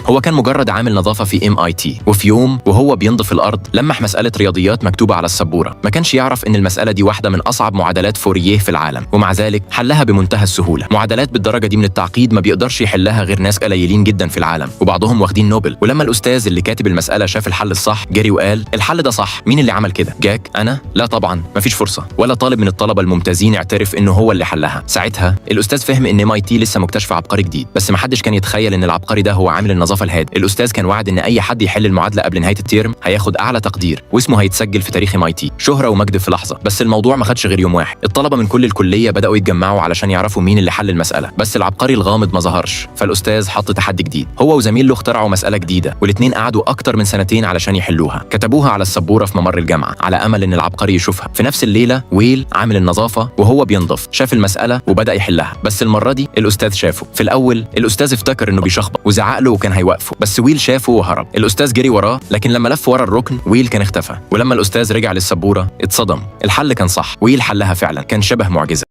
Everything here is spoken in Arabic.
هو كان مجرد عامل نظافة في MIT، وفي يوم وهو بينظف الأرض لمح مسألة رياضيات مكتوبة على السبورة. ما كانش يعرف إن المسألة دي واحدة من أصعب معادلات فوريه في العالم، ومع ذلك حلها بمنتهى السهولة. معادلات بالدرجة دي من التعقيد ما بيقدرش يحلها غير ناس قليلين جدا في العالم، وبعضهم واخدين نوبل. ولما الأستاذ اللي كاتب المسألة شاف الحل الصح جري وقال: الحل ده صح. مين اللي عمل كده؟ جاك؟ أنا؟ لا طبعا، مفيش فرصة. ولا طالب من الطلبة الممتازين اعترف إنه هو اللي حلها. ساعتها الأستاذ فهم إن MIT لسه مكتشف عبقري جديد، بس محدش كان يتخيل إن العبقري ده هو عامل النظافة الهادي. الأستاذ كان وعد إن أي حد يحل المعادلة قبل نهاية الترم هياخد أعلى تقدير، واسمه هيتسجل في تاريخ MIT، شهرة ومجد في لحظة. بس الموضوع ما خدش غير يوم واحد. الطلبة من كل الكلية بدأوا يتجمعوا علشان يعرفوا مين اللي حل المسألة، بس العبقري الغامض ما ظهرش. فالأستاذ حط تحدي جديد، هو وزميله اخترعوا مسألة جديدة، والاتنين قعدوا أكتر من سنتين علشان يحلوها. كتبوها على السبورة في ممر الجامعة على أمل إن العبقري يشوفها. في نفس الليلة ويل عامل النظافة وهو بينظف شاف المسألة وبدأ يحلها، بس المرة دي الأستاذ شافه. في الأول الأستاذ افتكر إنه بيشخبط وزعق له وكان هيوقفه، بس ويل شافه وهرب. الأستاذ جري وراه، لكن لما لف ورا الركن ويل كان اختفى. ولما الأستاذ رجع للسبورة اتصدم، الحل كان صح، ويل حلها فعلا، كان شبه معجزة.